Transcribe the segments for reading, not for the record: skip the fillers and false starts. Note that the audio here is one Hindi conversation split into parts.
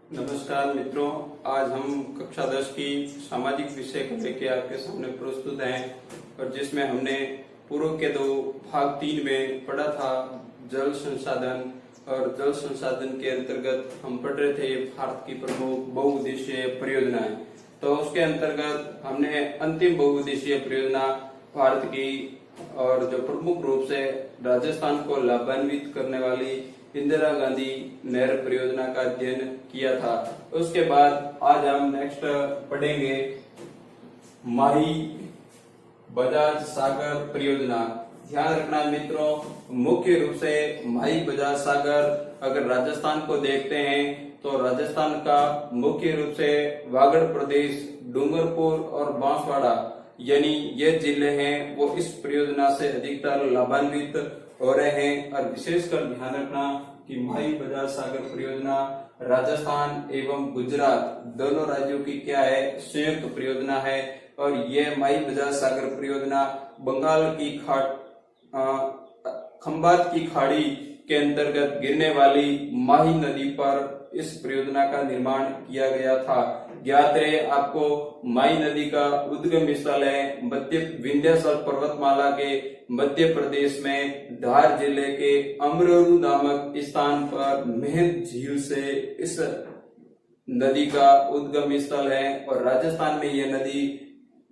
नमस्कार मित्रों, आज हम कक्षा 10 की सामाजिक विषय को लेकर आपके सामने प्रस्तुत हैं और जिसमें हमने पूर्व के दो भाग 3 में पढ़ा था जल संसाधन। और जल संसाधन के अंतर्गत हम पढ़ रहे थे भारत की प्रमुख बहुउद्देशीय परियोजनाएं। तो उसके अंतर्गत हमने अंतिम बहुउद्देशीय परियोजना भारत की और जो प्रमुख रूप से राजस्थान को लाभान्वित करने वाली इंदिरा गांधी नहर परियोजना का अध्ययन किया था। उसके बाद आज हम नेक्स्ट पढ़ेंगे माही बजाज सागर परियोजना। ध्यान रखना मित्रों, मुख्य रूप से माही बजाज सागर अगर राजस्थान को देखते हैं तो राजस्थान का मुख्य रूप से वागड़ प्रदेश, डूंगरपुर और बांसवाड़ा यानी ये जिले हैं वो इस परियोजना से अधिकतर लाभान्वित हो रहे हैं। और विशेषकर ध्यान रखना कि माही बजाज सागर परियोजना राजस्थान एवं गुजरात दोनों राज्यों की क्या है, संयुक्त परियोजना है। और ये माही बजाज सागर परियोजना बंगाल की खंबात की खाड़ी के अंतर्गत गिरने वाली माही नदी पर इस परियोजना का निर्माण किया गया था। ज्ञात रहे आपको, माही नदी का उद्गम स्थल है मध्य विंध्याचल पर्वतमाला के मध्य प्रदेश में धार जिले के अमरोरू नामक स्थान पर मेहंद झील से इस नदी का उद्गम स्थल है। और राजस्थान में यह नदी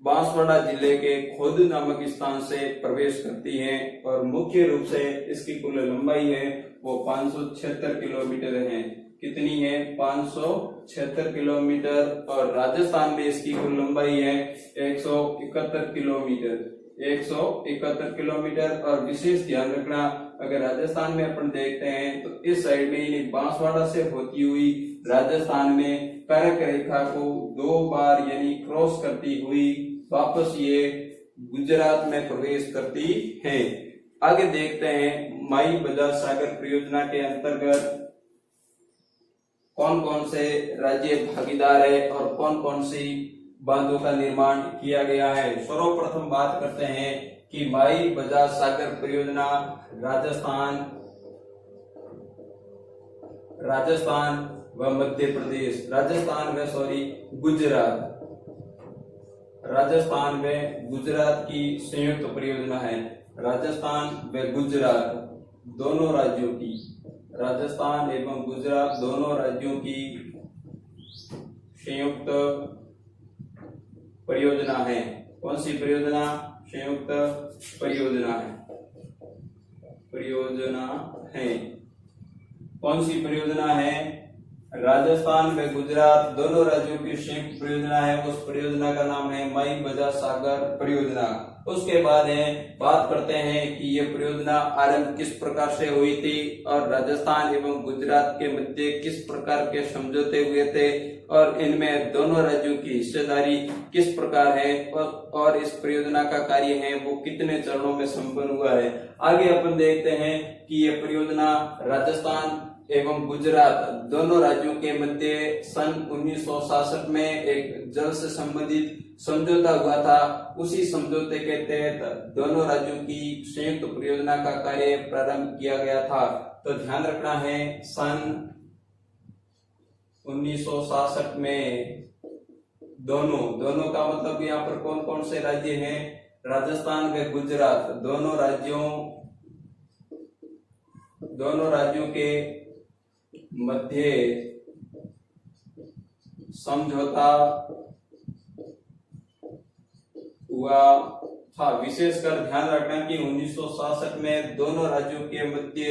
बांसवाड़ा जिले के खोद नामक स्थान से प्रवेश करती है और मुख्य रूप से इसकी कुल लंबाई है वो 576 किलोमीटर है। कितनी है? 576 किलोमीटर। और राजस्थान में इसकी कुल लंबाई है 171 किलोमीटर, 171 किलोमीटर। और विशेष ध्यान रखना, अगर राजस्थान में अपन देखते हैं तो इस साइड में बांसवाड़ा से होती हुई राजस्थान में कर्क रेखा को 2 बार यानी क्रॉस करती हुई वापस ये गुजरात में प्रवेश करती है। आगे देखते हैं माही बजाज सागर परियोजना के अंतर्गत कौन कौन से राज्य भागीदार है और कौन कौन सी बांधों का निर्माण किया गया है। सर्वप्रथम बात करते हैं कि माही बजाज सागर परियोजना राजस्थान व मध्य प्रदेश, राजस्थान व गुजरात की संयुक्त परियोजना है। राजस्थान व गुजरात दोनों राज्यों की, राजस्थान एवं गुजरात दोनों राज्यों की संयुक्त परियोजना है। कौन सी परियोजना? संयुक्त परियोजना है। कौन सी परियोजना है? राजस्थान व गुजरात दोनों राज्यों की संयुक्त परियोजना है। उस परियोजना का नाम है माही बजाज सागर परियोजना। उसके बाद बात करते हैं कि ये परियोजना आरंभ किस प्रकार से हुई थी और राजस्थान एवं गुजरात के मध्य किस प्रकार के समझौते हुए थे और इनमें दोनों राज्यों की हिस्सेदारी किस प्रकार है और इस परियोजना का कार्य है वो कितने चरणों में संपन्न हुआ है। आगे अपन देखते हैं कि ये परियोजना राजस्थान एवं गुजरात दोनों राज्यों के मध्य सन 1966 में एक जल से संबंधित समझौता हुआ था। उसी समझौते के तहत दोनों राज्यों की संयुक्त परियोजना का कार्य प्रारंभ किया गया था। तो ध्यान रखना है, सन 1966 में दोनों का मतलब यहाँ पर कौन कौन से राज्य हैं? राजस्थान व गुजरात दोनों राज्यों के मध्य समझौता हुआ था। विशेषकर ध्यान रखना कि 1966 में दोनों राज्यों के मध्य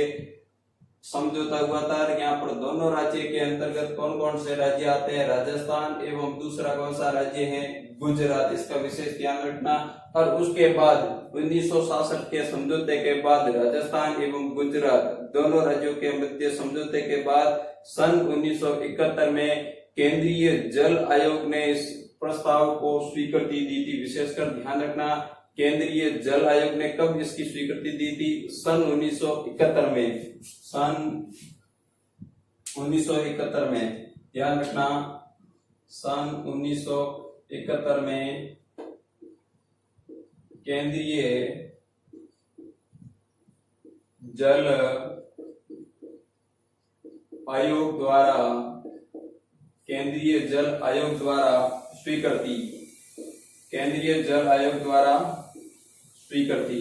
समझौता हुआ था। यहाँ पर दोनों राज्य के अंतर्गत कौन कौन से राज्य आते हैं? राजस्थान एवं दूसरा कौन सा राज्य है? गुजरात। इसका विशेष ध्यान रखना। और उसके बाद 1966 के समझौते के बाद राजस्थान एवं गुजरात दोनों राज्यों के मध्य समझौते के बाद सन 1971 में केंद्रीय जल आयोग ने इस प्रस्ताव को स्वीकृति दी थी। विशेषकर ध्यान रखना, केंद्रीय जल आयोग ने कब इसकी स्वीकृति दी थी? सन 1971 में। सन 1971 में ध्यान रखना, सन 1971 में केंद्रीय जल आयोग द्वारा केंद्रीय जल आयोग द्वारा स्वीकृति, केंद्रीय जल आयोग द्वारा स्वीकृति।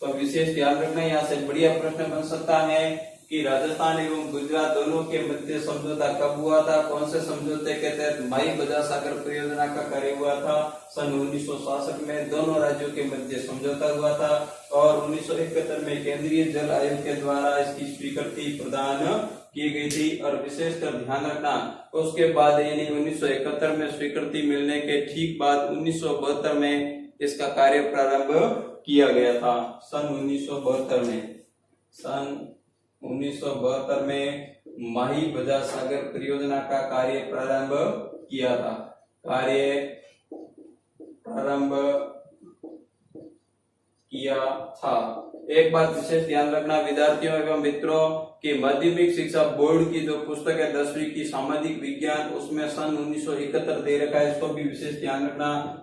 तो विशेष ध्यान रखना, यहाँ से बढ़िया प्रश्न बन सकता है कि राजस्थान एवं गुजरात दोनों के मध्य समझौता कब हुआ था, कौन से समझौते के तहत माई बजा सागर परियोजना का कार्य हुआ था। सन 1966 में दोनों राज्यों के मध्य समझौता हुआ था और 1971 में केंद्रीय जल आयोग के द्वारा इसकी स्वीकृति प्रदान की गई थी। और विशेषकर ध्यान रखना, उसके बाद यानी 1971 में स्वीकृति मिलने के ठीक बाद 1972 में इसका कार्य प्रारंभ किया गया था। सन 1972 में माही बजा सागर परियोजना का कार्य प्रारंभ किया था, कार्य प्रारंभ किया था। एक बात विशेष ध्यान रखना विद्यार्थियों एवं मित्रों कि माध्यमिक शिक्षा बोर्ड की जो पुस्तक है 10वीं की सामाजिक विज्ञान, उसमें सन 1971 दे रखा है, इसको भी विशेष ध्यान रखना।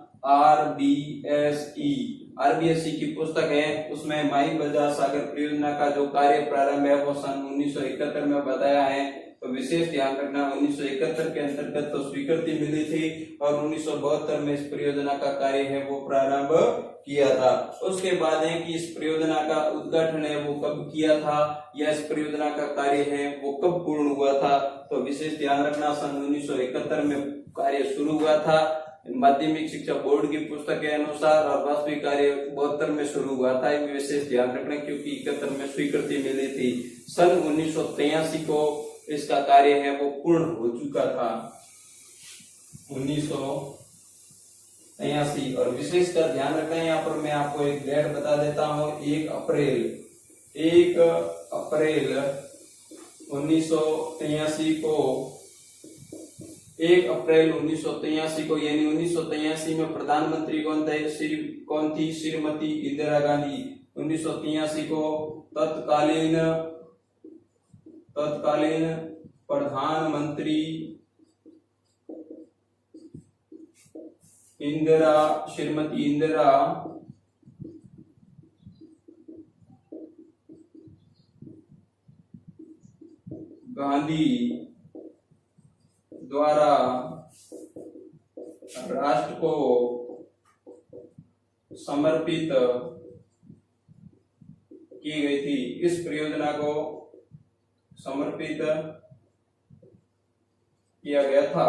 आरबीएसई की पुस्तक है, उसमें माही बजा सागर परियोजना का जो कार्य प्रारंभ है वो सन 1971 में बताया है। तो विशेष ध्यान रखना 1971 के अंतर्गत तो स्वीकृति मिली थी और 1972 में इस परियोजना का कार्य है वो प्रारंभ किया था। उसके बाद है कि इस परियोजना का उद्घाटन है वो कब किया था या इस परियोजना का कार्य है वो कब पूर्ण हुआ था। तो विशेष ध्यान रखना सन 1971 में कार्य शुरू हुआ था माध्यमिक शिक्षा बोर्ड की पुस्तक के अनुसार और वास्तविक कार्य 72 में शुरू हुआ था। एक विशेष ध्यान रखना क्योंकि 71 में स्वीकृति मिली थी। सन 1983 को इसका कार्य है वो पूर्ण हो चुका था, 1983। और विशेषकर ध्यान रखना है, यहाँ पर मैं आपको एक डेट बता देता हूँ, 1 अप्रैल 1983 को 1 अप्रैल 1983 को यानी 1983 में प्रधानमंत्री कौन थी? श्रीमती इंदिरा गांधी। 1983 को तत्कालीन प्रधानमंत्री श्रीमती इंदिरा गांधी द्वारा राष्ट्र को समर्पित की गई थी। इस परियोजना को समर्पित किया गया था।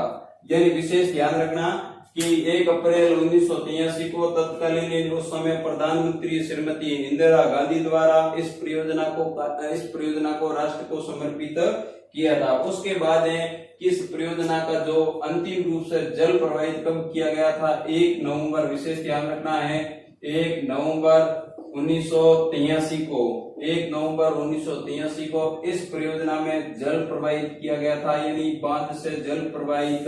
यानी विशेष ध्यान रखना कि 1 अप्रैल 1983 को तत्कालीन उस समय प्रधानमंत्री श्रीमती इंदिरा गांधी द्वारा इस परियोजना को राष्ट्र को समर्पित किया था। उसके बाद है कि इस परियोजना का जो अंतिम रूप से जल प्रवाहित कब किया गया था? 1 नवंबर, विशेष ध्यान रखना है 1 नवंबर 1983 को 1 नवंबर 1983 को इस परियोजना में जल प्रवाहित किया गया था, यानी बांध से जल प्रवाहित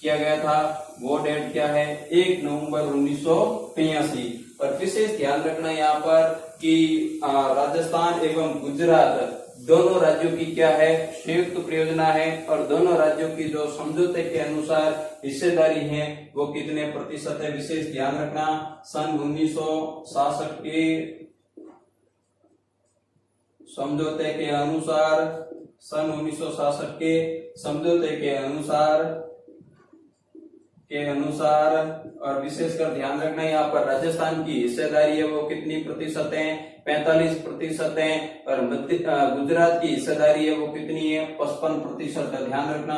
किया गया था। वो डेट क्या है? 1 नवंबर 1983। पर विशेष ध्यान रखना यहाँ पर कि राजस्थान एवं गुजरात दोनों राज्यों की क्या है? संयुक्त परियोजना है और दोनों राज्यों की जो समझौते के अनुसार हिस्सेदारी है वो कितने प्रतिशत है? विशेष ध्यान रखना सन 1966 के समझौते के अनुसार और विशेषकर ध्यान रखना यहाँ पर राजस्थान की हिस्सेदारी है वो कितनी प्रतिशत है? 45% है और गुजरात की हिस्सेदारी है वो कितनी है? 55% है। ध्यान रखना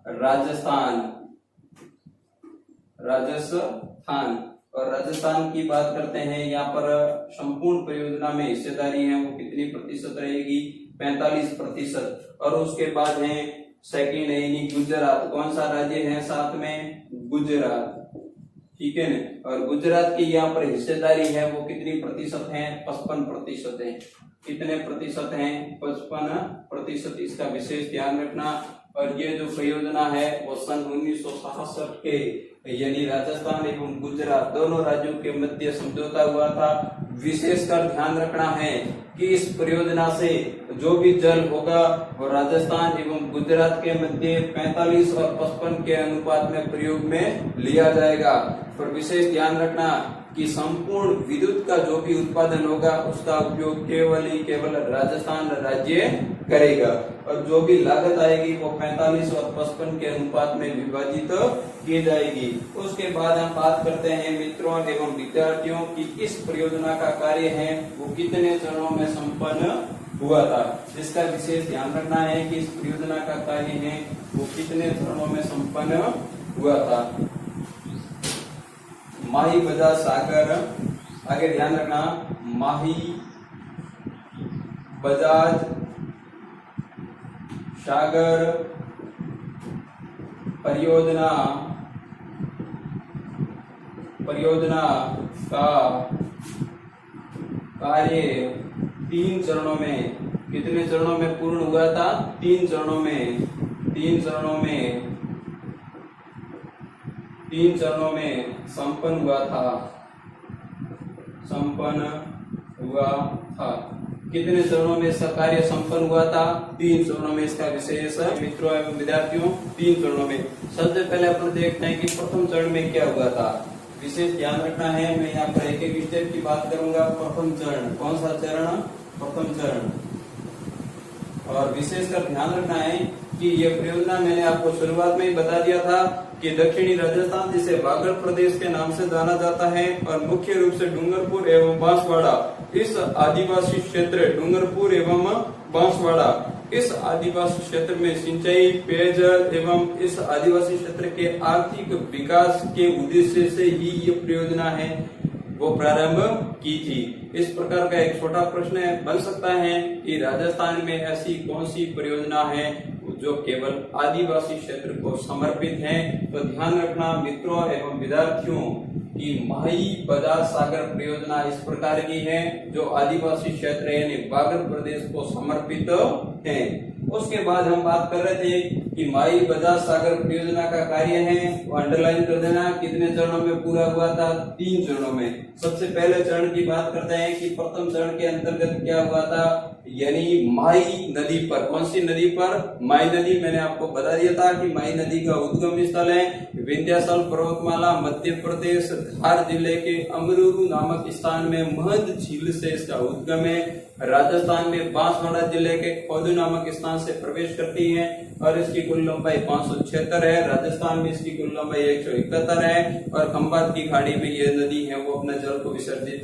राजस्थान और राजस्थान की बात करते हैं, यहाँ पर संपूर्ण परियोजना में हिस्सेदारी है वो कितनी प्रतिशत रहेगी? 45%। और उसके बाद है सेकंड है यानी गुजरात। कौन सा राज्य है साथ में? गुजरात, ठीक है ना। और गुजरात की यहाँ पर हिस्सेदारी है वो कितनी प्रतिशत है? 55% है। कितने प्रतिशत है? 55%। इसका विशेष ध्यान रखना। और ये जो परियोजना है वो सन 1966 के यानी राजस्थान एवं गुजरात दोनों राज्यों के मध्य समझौता हुआ था। विशेषकर ध्यान रखना है कि इस परियोजना से जो भी जल होगा वो राजस्थान एवं गुजरात के मध्य 45 और 55 के अनुपात में प्रयोग में लिया जाएगा। पर विशेष ध्यान रखना कि संपूर्ण विद्युत का जो भी उत्पादन होगा उसका उपयोग केवल राजस्थान राज्य करेगा और जो भी लागत आएगी वो 45 और 55 के अनुपात में विभाजित की जाएगी। उसके बाद हम बात करते हैं मित्रों एवं विद्यार्थियों की इस परियोजना का कार्य है वो कितने चरणों में संपन्न हुआ था। इसका विशेष ध्यान रखना है कि इस परियोजना का कार्य है वो कितने चरणों में संपन्न हुआ था। माही बजाज सागर, आगे ध्यान रखना, माही बजाज सागर परियोजना का कार्य 3 चरणों में, कितने चरणों में पूर्ण हुआ था? 3 चरणों में संपन्न हुआ था। कितने चरणों में इसका कार्य संपन्न हुआ था? 3 चरणों में इसका विशेष मित्रों एवं विद्यार्थियों 3 चरणों में। सबसे पहले अपन देखते हैं कि प्रथम चरण में क्या हुआ था। विशेष ध्यान रखना है, मैं यहाँ पर एक एक स्टेप की बात करूंगा। प्रथम चरण, कौन सा चरण? प्रथम चरण। और विशेषकर ध्यान रखना है कि यह परियोजना मैंने आपको शुरुआत में ही बता दिया था कि दक्षिणी राजस्थान जिसे बागड़ प्रदेश के नाम से जाना जाता है और मुख्य रूप से डूंगरपुर एवं बांसवाड़ा, इस आदिवासी क्षेत्र डूंगरपुर एवं बांसवाड़ा, इस आदिवासी क्षेत्र में सिंचाई, पेयजल एवं इस आदिवासी क्षेत्र के आर्थिक विकास के उद्देश्य से ही ये परियोजना है वो प्रारंभ की थी। इस प्रकार का एक छोटा प्रश्न बन सकता है कि राजस्थान में ऐसी कौन सी परियोजना है जो केवल आदिवासी क्षेत्र को समर्पित है। तो ध्यान रखना मित्रों एवं विद्यार्थियों कि माही बजाज सागर परियोजना इस प्रकार की है जो आदिवासी क्षेत्र यानी बागड़ प्रदेश को समर्पित है। उसके बाद हम बात कर रहे थे कि माही बजाज सागर परियोजना का कार्य है वो अंडरलाइन कर देना, कितने चरणों में पूरा हुआ था? 3 चरणों में। सबसे पहले चरण की बात करते हैं कि प्रथम चरण के अंतर्गत क्या हुआ था, यानी माही नदी पर। कौन सी नदी पर? माही नदी। मैंने आपको बता दिया था कि माही नदी का उद्गम स्थल है विंध्याचल पर्वतमाला, मध्य प्रदेश, धार जिले के अमरूरू नामक स्थान में महद झील से इसका उद्गम है। राजस्थान में बांसवाड़ा जिले के खोदू नामक स्थान से प्रवेश करती है और इसकी कुल लंबाई 576 है। राजस्थान में इसकी कुल लंबाई 171 है और खंभात की खाड़ी में यह नदी है वो अपने जल को विसर्जित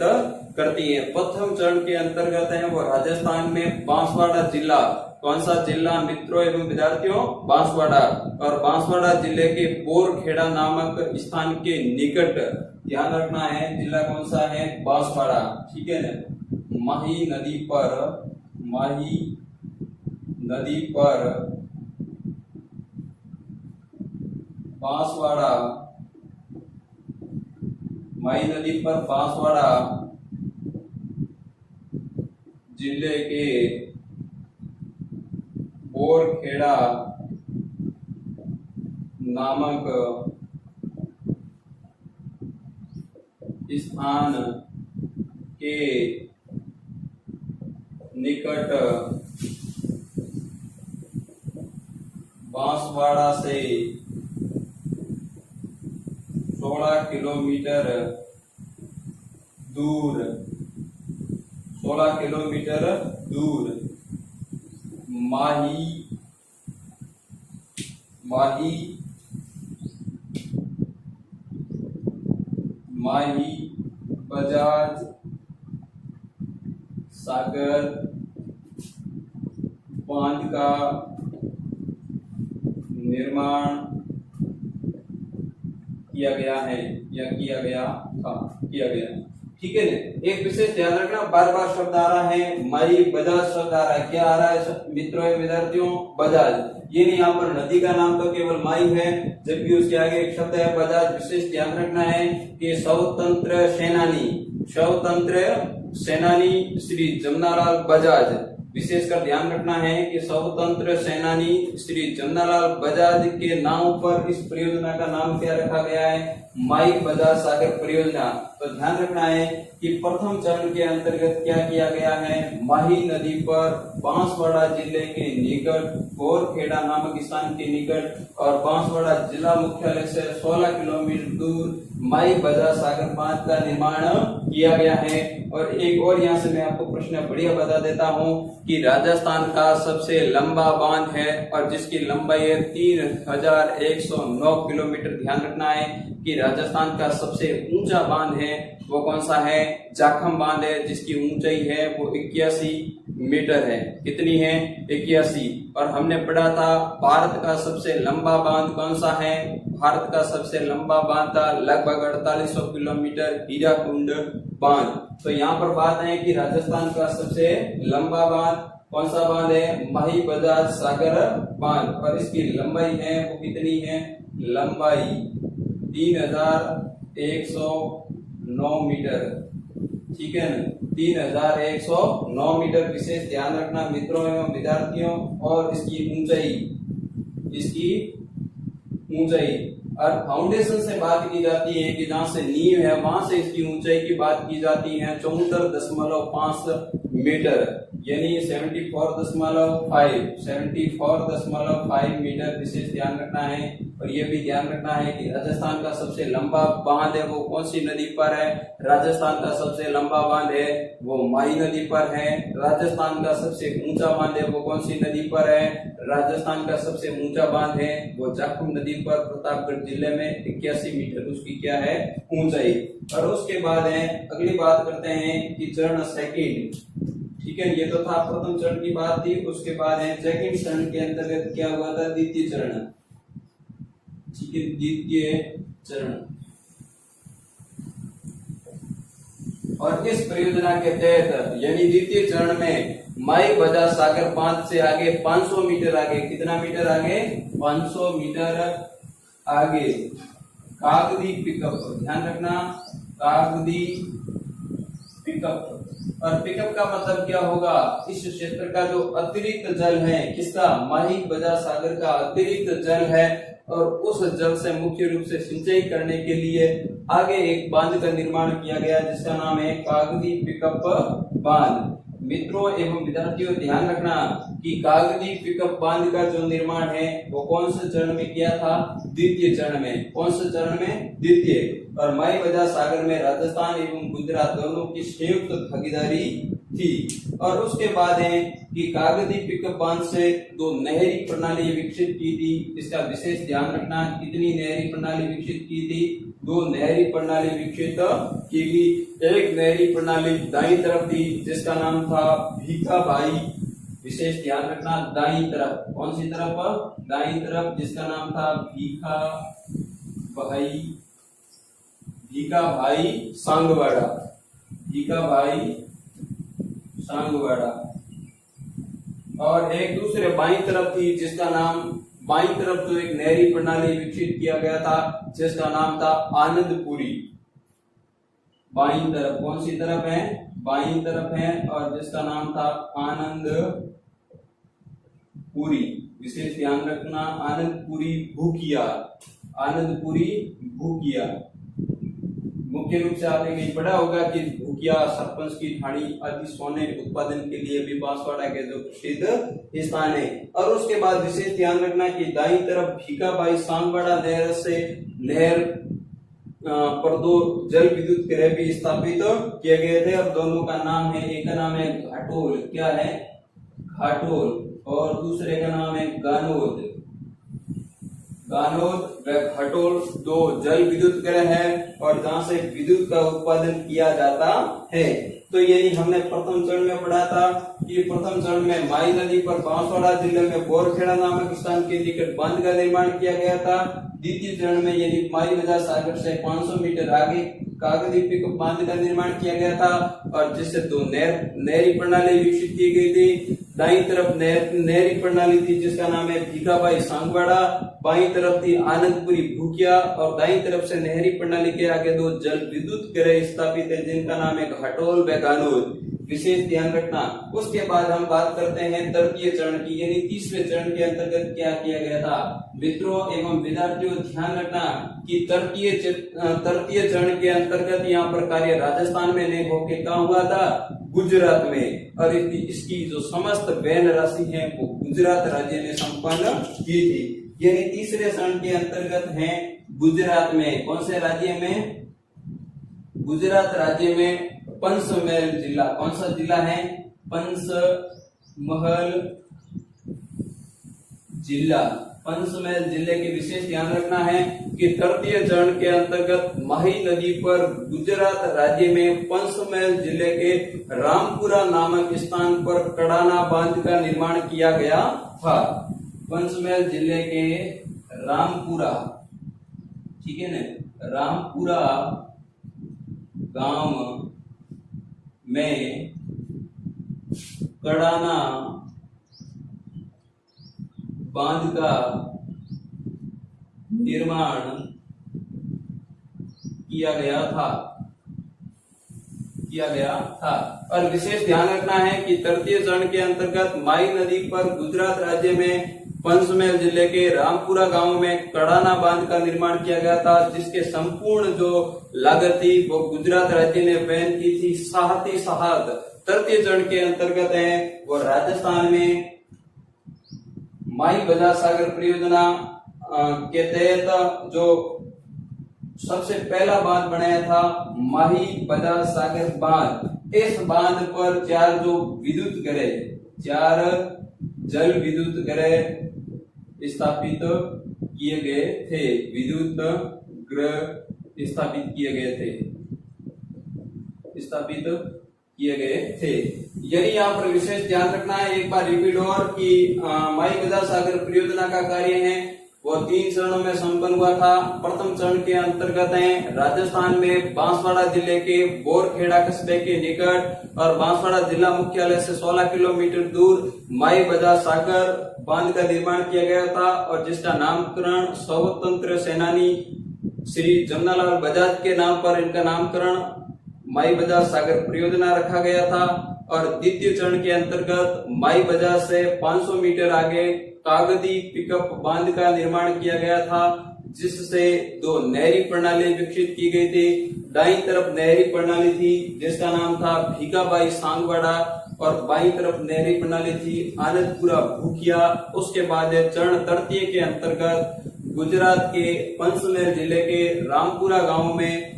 करती है। प्रथम चरण के अंतर्गत है वो राजस्थान में बांसवाड़ा जिला। कौन सा जिला मित्रों एवं विद्यार्थियों? बांसवाड़ा। और बांसवाड़ा जिले के बोरखेड़ा नामक स्थान के निकट ध्यान रखना है जिला कौन सा है? बांसवाड़ा। ठीक है ना। माही नदी पर बांसवाड़ा, माही नदी पर बांसवाड़ा जिले के बोरखेड़ा नामक स्थान के निकट बांसवाड़ा से 16 किलोमीटर दूर माही बजाज सागर बांध का निर्माण किया गया था। ठीक है ना। एक विशेष ध्यान रखना, बार बार शब्द आ रहा है माही बजाज शब्द आ रहा है। क्या आ रहा है मित्रों एवं विद्यार्थियों? बजाज। ये नहीं, यहाँ पर नदी का नाम तो केवल माही है जबकि उसके आगे एक शब्द है बजाज। विशेष ध्यान रखना है कि स्वतंत्र सेनानी श्री जमनालाल बजाज, विशेषकर ध्यान रखना है कि स्वतंत्र सेनानी श्री जमनालाल बजाज के नाम पर इस परियोजना का नाम क्या रखा गया है? माई बजा सागर परियोजना। तो ध्यान रखना है कि प्रथम चरण के अंतर्गत क्या किया गया है, माही नदी पर बांसवाड़ा जिले के निकट बोरखेड़ा नामक स्थान के निकट और बांसवाड़ा जिला मुख्यालय से 16 किलोमीटर दूर माई बजा सागर बांध का निर्माण किया गया है। और एक और यहाँ से मैं आपको प्रश्न बढ़िया बता देता हूँ कि राजस्थान का सबसे लंबा बांध है और जिसकी लंबाई है 3109 किलोमीटर। ध्यान रखना है कि राजस्थान का सबसे ऊंचा बांध है वो कौन सा है, जाखम बांध है, जिसकी ऊंचाई है वो 81 मीटर है। कितनी है, 81। और हमने पढ़ा था भारत का सबसे लंबा बांध कौन सा है, भारत का सबसे लंबा बांध था लगभग 4800 किलोमीटर हीराकुंड बांध। तो यहाँ पर बात है कि राजस्थान का सबसे लंबा बांध कौन सा बांध है, माही बजाज सागर बांध। और इसकी लंबाई है वो कितनी है, लंबाई 3109 मीटर। ठीक है ना, 3109 मीटर। विशेष ध्यान रखना मित्रों एवं विद्यार्थियों। और इसकी ऊंचाई और फाउंडेशन से बात की जाती है कि जहां से नींव है वहां से इसकी ऊंचाई की बात की जाती है 74.5 मीटर, यानी 74.5 मीटर। विशेष ध्यान रखना है। और यह भी ध्यान रखना है कि राजस्थान का सबसे लंबा बांध है वो कौन सी नदी पर है, राजस्थान का सबसे लंबा बांध है वो माही नदी पर है। राजस्थान का सबसे ऊंचा बांध है वो कौन सी नदी पर है, राजस्थान का सबसे ऊंचा बांध है वो जाखम नदी पर प्रतापगढ़ जिले में 81 मीटर उसकी क्या है, ऊंचाई। और उसके बाद है, अगली बात करते हैं कि चरण सेकंड। ठीक है, ये तो था प्रथम चरण की बात थी। उसके बाद है सेकंड चरण के अंतर्गत क्या हुआ था, द्वितीय चरण। ठीक है, द्वितीय चरण। और इस परियोजना के तहत यानी द्वितीय चरण में माई बजा सागर बांध से आगे 500 मीटर आगे, कितना मीटर आगे, 500 मीटर आगे कागदी पिकअप। ध्यान रखना, कागदी पिकअप। और पिकअप का मतलब क्या होगा, इस क्षेत्र का जो अतिरिक्त जल है, किसका, माही बजा सागर का अतिरिक्त जल है और उस जल से मुख्य रूप से सिंचाई करने के लिए आगे एक बांध का निर्माण किया गया जिसका नाम है कागदी पिकअप बांध। मित्रों एवं विद्यार्थियों ध्यान रखना कि कागदी पिकअप बांध का जो निर्माण है वो कौन से चरण में किया था, द्वितीय चरण में। कौन से चरण में, द्वितीय। और माई बजा सागर में राजस्थान एवं गुजरात दोनों की संयुक्त भागीदारी थी। और उसके बाद है कि कागदी पिकअप बांध से 2 नहरी प्रणाली विकसित की थी। इसका विशेष ध्यान रखना, कितनी नहरी प्रणाली विकसित की थी, 2 नहरी प्रणाली विकसित की गई। एक नहरी प्रणाली दाईं तरफ थी जिसका नाम था भीखाबाई। विशेष ध्यान रखना, दाईं तरफ, कौन सी तरफ, दाईं तरफ, जिसका नाम था भीखाभाई सांगवाड़ा। और एक दूसरे बाईं तरफ थी जिसका नाम, बाईं तरफ जो एक नहरी प्रणाली विकसित किया गया था जिसका नाम था आनंदपुरी। बाईं तरफ, कौन सी तरफ है, बाईं तरफ है और जिसका नाम था आनंदपुरी। विशेष ध्यान रखना, आनंदपुरी भूकिया। मुख्य रूप से आपने कहीं पढ़ा होगा कि भूकिया, सरपंच की ढाणी आदि सोने उत्पादन के लिए भी बांसवाड़ा के जो प्रसिद्ध स्थान है। और उसके बाद विशेष ध्यान रखना कि दाईं तरफ भीखाबाई सांगवाड़ा नहर पर 2 जल विद्युत गृह भी स्थापित किए गए थे और दोनों का नाम है, एक का नाम है घाटोल, क्या है, घाटोल, और दूसरे का नाम है गानोद व घाटोल। 2 जल विद्युत गृह है और जहां से विद्युत का उत्पादन किया जाता है। तो यही हमने प्रथम चरण में पढ़ा था कि प्रथम चरण में माई नदी पर बांसवाड़ा जिले में बोरखेड़ा नामक स्थान के निकट बांध का निर्माण किया गया था। द्वितीय चरण में यानी माई बजा सागर से 500 मीटर आगे कागदी पिकअप बांध का निर्माण किया गया था और जिससे 2 नहरी प्रणाली विकसित की गई थी। दाईं तरफ नहरी प्रणाली थी जिसका नाम है भीखाबाई सांगवाड़ा, बाईं तरफ थी आनंदपुरी भूकिया और दाईं तरफ से नहरी प्रणाली के आगे 2 जल विद्युत गृह स्थापित है जिनका नाम है घाटोल व गानोद। विशेष ध्यान रखना। उसके बाद हम बात करते हैं तृतीय चरण की, यानी तीसरे चरण के अंतर्गत क्या किया गया था। मित्रों एवं विद्यार्थियों ध्यान रखना कि तृतीय चरण के अंतर्गत यहाँ पर कार्य राजस्थान में नहीं होके कहाँ हुआ था, गुजरात में, और इसकी जो समस्त व्यय राशि है वो गुजरात राज्य ने संपन्न की थी। यानी तीसरे चरण के अंतर्गत है गुजरात में, कौन से राज्य में, गुजरात राज्य में पंचमहल जिला, कौन सा जिला है, पंचमहल जिला। पंचमहल जिले के विशेष ध्यान रखना है कि तृतीय चरण के अंतर्गत माही नदी पर गुजरात राज्य में पंचमहल जिले के रामपुरा नामक स्थान पर कड़ाना बांध का निर्माण किया गया था। पंचमहल जिले के रामपुरा, ठीक है ना, रामपुरा गांव में कड़ाना बांध का निर्माण किया गया था। और विशेष ध्यान रखना है कि तृतीय चरण के अंतर्गत माई नदी पर गुजरात राज्य में पंचमहल जिले के रामपुरा गांव में कड़ाना बांध का निर्माण किया गया था, जिसके संपूर्ण जो लागत थी वो गुजरात राज्य ने वहन की थी। साथ ही साथ तृतीय चरण के अंतर्गत है वो राजस्थान में माई बजाज सागर परियोजना के तहत जो सबसे पहला बांध बनाया था माही बजाज सागर बांध। इस बांध पर 4 जो विद्युत गृह, 4 जल विद्युत गृह स्थापित किए गए थे, विद्युत गृह स्थापित किए गए थे। यदि यहाँ पर विशेष ध्यान रखना है, एक बार रिपीट और कि माई बजाज सागर परियोजना का कार्य है वो 3 चरणों में संपन्न हुआ था। प्रथम चरण के अंतर्गत है राजस्थान में बांसवाड़ा जिले के बोरखेड़ा कस्बे के निकट और बांसवाड़ा जिला मुख्यालय से 16 किलोमीटर दूर माई बजाज सागर बांध का निर्माण किया गया था, और जिसका नामकरण स्वतंत्र सेनानी श्री जमनालाल बजाज के नाम पर इनका नामकरण माई बजाज सागर परियोजना रखा गया था। और द्वितीय चरण के अंतर्गत माई बजाज से 500 मीटर आगे कागदी पिकअप बांध का निर्माण किया गया था, जिससे 2 नहरी प्रणाली विकसित की गई थी। दाईं तरफ नहरी प्रणाली थी जिसका नाम था भीखाबाई सांगवाड़ा, और बाईं तरफ नहरी प्रणाली थी आनंदपुरा भूखिया। उसके बाद चरण तृतीय के अंतर्गत गुजरात के पंचमहल जिले के रामपुरा गांव में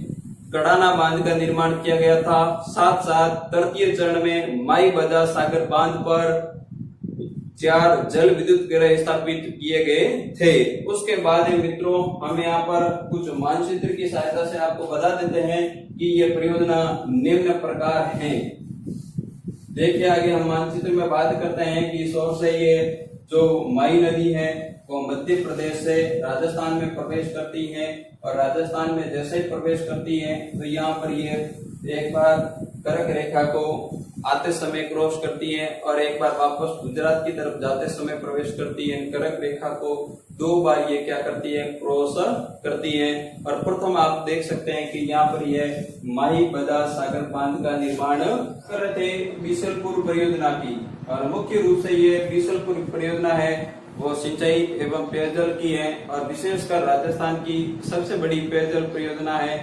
कड़ाना बांध का निर्माण किया गया था। साथ साथ तृतीय चरण में माई बजाज सागर बांध पर 4 जल विद्युत गृह स्थापित किए गए थे। उसके बाद मित्रों हम यहाँ पर कुछ मानचित्र की सहायता से आपको बता देते हैं कि ये परियोजना निम्न प्रकार है। देखिए आगे हम मानचित्र में बात करते हैं कि इस ओर से ये जो माई नदी है वो मध्य प्रदेश से राजस्थान में प्रवेश करती है, और राजस्थान में जैसे ही प्रवेश करती है तो यहाँ पर ये एक बार कर्क रेखा को आते समय क्रॉस करती है और एक बार वापस गुजरात की तरफ जाते समय प्रवेश करती है। कर्क रेखा को 2 बार ये क्या करती है, क्रॉस करती है। और प्रथम आप देख सकते हैं कि यहाँ पर ये माही बजाज सागर बांध का निर्माण कर रहे थे बीसलपुर परियोजना की, और मुख्य रूप से ये बीसलपुर परियोजना है वो सिंचाई एवं पेयजल की है, और विशेषकर राजस्थान की सबसे बड़ी पेयजल परियोजना है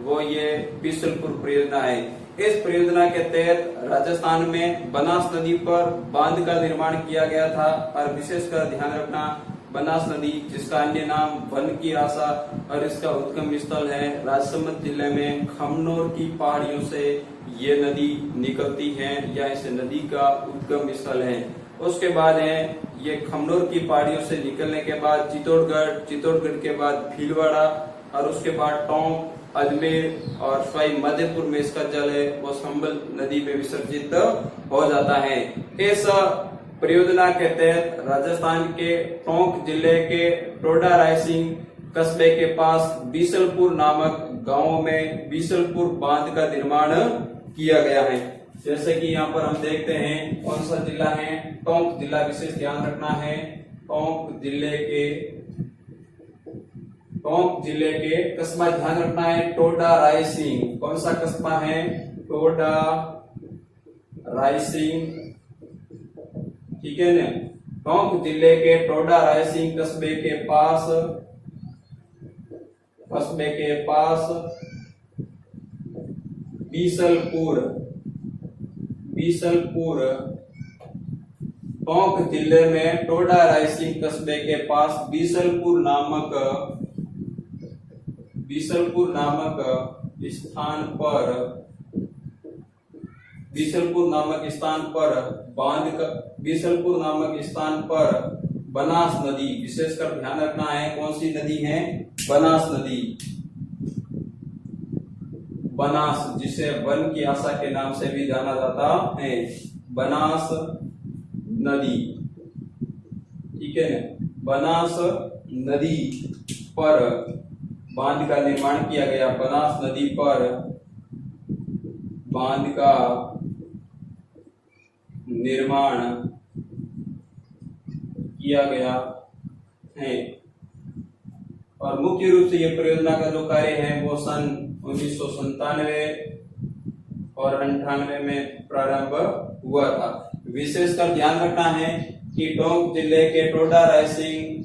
वो ये बीसलपुर परियोजना है। इस परियोजना के तहत राजस्थान में बनास नदी पर बांध का निर्माण किया गया था, और विशेषकर ध्यान रखना बनास नदी जिसका अन्य नाम वन की आशा, और इसका उद्गम स्थल है राजसमंद जिले में खमनोर की पहाड़ियों से ये नदी निकलती है, या इस नदी का उद्गम स्थल है। उसके बाद है ये खमनोर की पहाड़ियों से निकलने के बाद चित्तौड़गढ़ के बाद भीलवाड़ा, और उसके बाद टोंक, अजमेर और सवाई माधोपुर में इसका जल है वो संबल नदी में विसर्जित हो जाता है। इस परियोजना के तहत राजस्थान के टोंक जिले के टोडा रायसिंह कस्बे के पास बीसलपुर नामक गांव में बीसलपुर बांध का निर्माण किया गया है। जैसे कि यहाँ पर हम देखते हैं कौन सा जिला है, टोंक जिला विशेष ध्यान रखना है। टोंक जिले के कस्बा ध्यान रखना है टोडा रायसिंह। कौन सा कस्बा है, टोडा रायसिंग, ठीक है ना। टोंक जिले के टोडा रायसिंग कस्बे के पास बीसलपुर टोंक जिले में टोडा रायसिंग कस्बे के पास बीसलपुर नामक स्थान पर बनास नदी, विशेषकर ध्यान रखना है कौन सी नदी है, बनास नदी, बनास जिसे वन की आशा के नाम से भी जाना जाता है, बनास नदी, ठीक है ना। बनास नदी पर बांध का निर्माण किया गया, बनास नदी पर बांध का निर्माण किया गया है। और मुख्य रूप से यह परियोजना का जो कार्य है वो सन 1997 और 98 में प्रारंभ हुआ था। विशेषकर ध्यान रखना है कि टोंक जिले के टोडा रायसिंग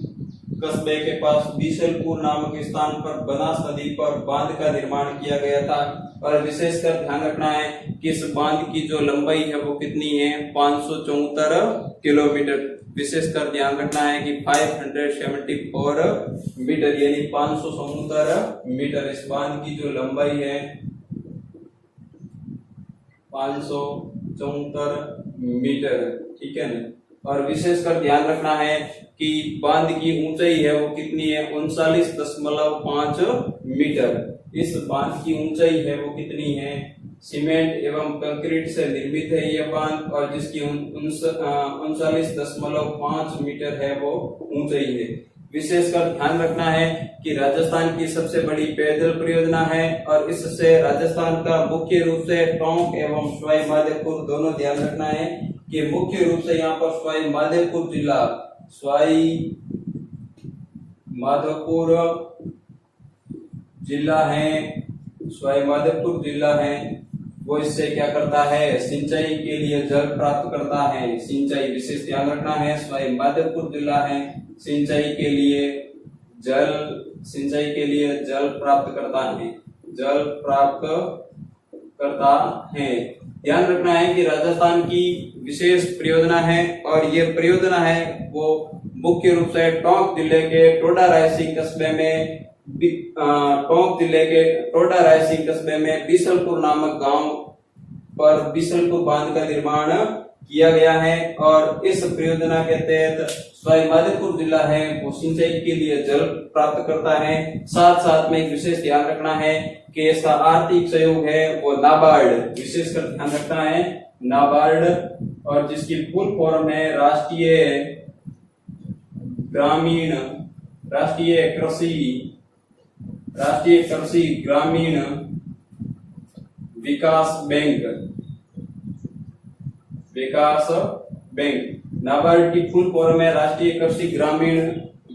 कस्बे के पास बीसलपुर नामक स्थान पर बनास नदी पर बांध का निर्माण किया गया था। और विशेषकर ध्यान रखना है कि इस बांध की जो लंबाई है वो कितनी है, 574 किलोमीटर। विशेषकर ध्यान रखना है कि 574 मीटर यानी 574 मीटर इस बांध की जो लंबाई है, 574 मीटर, ठीक है ना। और विशेषकर ध्यान रखना है कि बांध की ऊंचाई है वो कितनी है, 39.5 मीटर। इस बांध की ऊंचाई है वो कितनी है, सीमेंट एवं कंक्रीट से निर्मित है यह बांध, और जिसकी 39.5 मीटर है वो ऊंचाई है। विशेषकर ध्यान रखना है कि राजस्थान की सबसे बड़ी पेयजल परियोजना है, और इससे राजस्थान का मुख्य रूप से टोंक एवं सवाई माधोपुर दोनों ध्यान रखना है कि मुख्य रूप से यहाँ पर सवाई माधोपुर जिला है, वो इससे क्या करता है, सिंचाई के लिए जल प्राप्त करता है। सिंचाई विशेष ध्यान रखना है, सवाई माधोपुर जिला है, सिंचाई के लिए जल प्राप्त करता है। ध्यान रखना है कि राजस्थान की विशेष परियोजना है, और ये परियोजना है वो मुख्य रूप से टोंक जिले के टोडा रायसिंग कस्बे में बीसलपुर नामक गांव पर बीसलपुर बांध का निर्माण किया गया है। और इस परियोजना के तहत सवाई माधोपुर जिला है वो सिंचाई के लिए जल प्राप्त करता है। साथ साथ में एक विशेष ध्यान रखना है कि इसका आर्थिक सहयोग है वो नाबार्ड, विशेषकर ध्यान रखना है नाबार्ड, और जिसकी फुल फॉर्म है राष्ट्रीय कृषि ग्रामीण विकास बैंक। नाबार्ड की फुल फॉर्म है राष्ट्रीय कृषि ग्रामीण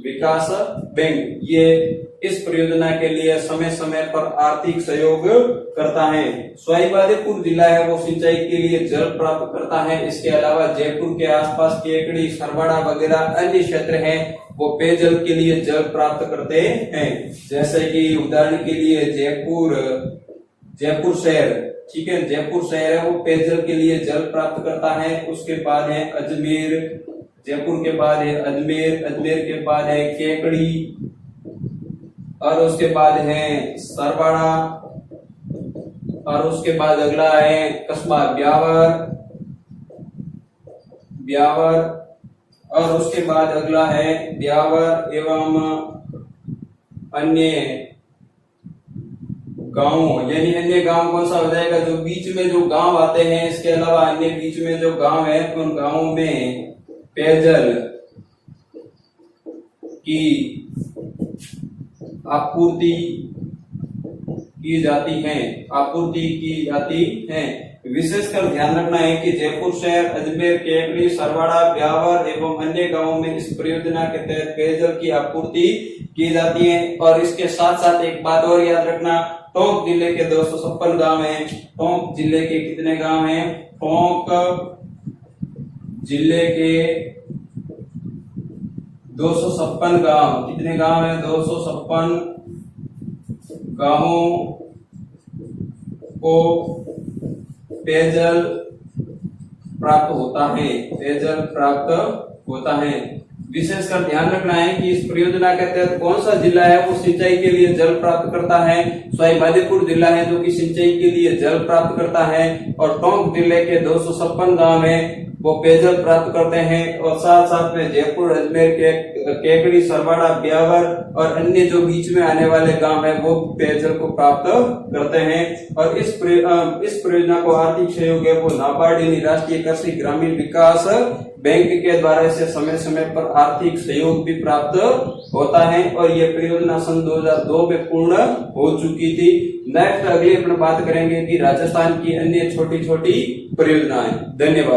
विकास बैंक। ये इस परियोजना के लिए समय समय पर आर्थिक सहयोग करता है। सवाई माधोपुर जिला है वो सिंचाई के लिए जल प्राप्त करता है। इसके अलावा जयपुर के आसपास केकड़ी, सरवाड़ा वगैरह अन्य क्षेत्र हैं वो पेयजल के लिए जल प्राप्त करते हैं। जैसे कि उदाहरण के लिए जयपुर शहर, ठीक है, जयपुर शहर है वो पेयजल के लिए जल प्राप्त करता है। उसके बाद है अजमेर, जयपुर के बाद है अजमेर के बाद है केकड़ी, और उसके बाद है सरवाड़ा, और उसके बाद अगला है कस्बा ब्यावर, और उसके बाद अगला है ब्यावर एवं अन्य गांव, यानी अन्य गांव कौन सा हो जाएगा, जो बीच में जो गांव आते हैं। इसके अलावा अन्य बीच में जो गांव है उन गांवों में पेयजल की आपूर्ति की जाती है। विशेषकर ध्यान रखना है कि जयपुर शहर, अजमेर, केकड़ी, सरवाड़ा, ब्यावर एवं अन्य गांवों में इस परियोजना के तहत पेयजल की आपूर्ति की जाती है। और इसके साथ साथ एक बात और याद रखना, टोंक जिले के 256 गांव हैं। टोंक जिले के कितने गांव हैं? टोंक जिले के 256 गांव, कितने गांव है? 256 गांवों को पेयजल प्राप्त होता है, पेयजल प्राप्त होता है। विशेषकर ध्यान रखना है कि इस परियोजना के तहत कौन सा जिला है वो सिंचाई के लिए जल प्राप्त करता है। सवाई माधोपुर जिला है जो कि सिंचाई के लिए जल प्राप्त करता है, और टोंक जिले के 256 गांव में वो पेयजल प्राप्त करते हैं। और साथ साथ में जयपुर, अजमेर के केकड़ी, सरवाड़ा, ब्यावर और अन्य जो बीच में आने वाले गांव है वो पेयजल को प्राप्त करते हैं। और इस परियोजना को आर्थिक सहयोग है वो नाबार्ड यानी राष्ट्रीय कृषि ग्रामीण विकास बैंक के द्वारा इसे समय समय पर आर्थिक सहयोग भी प्राप्त होता है। और ये परियोजना सन 2002 में पूर्ण हो चुकी थी। नेक्स्ट अगली अपन बात करेंगे कि राजस्थान की अन्य छोटी छोटी परियोजनाएं। धन्यवाद।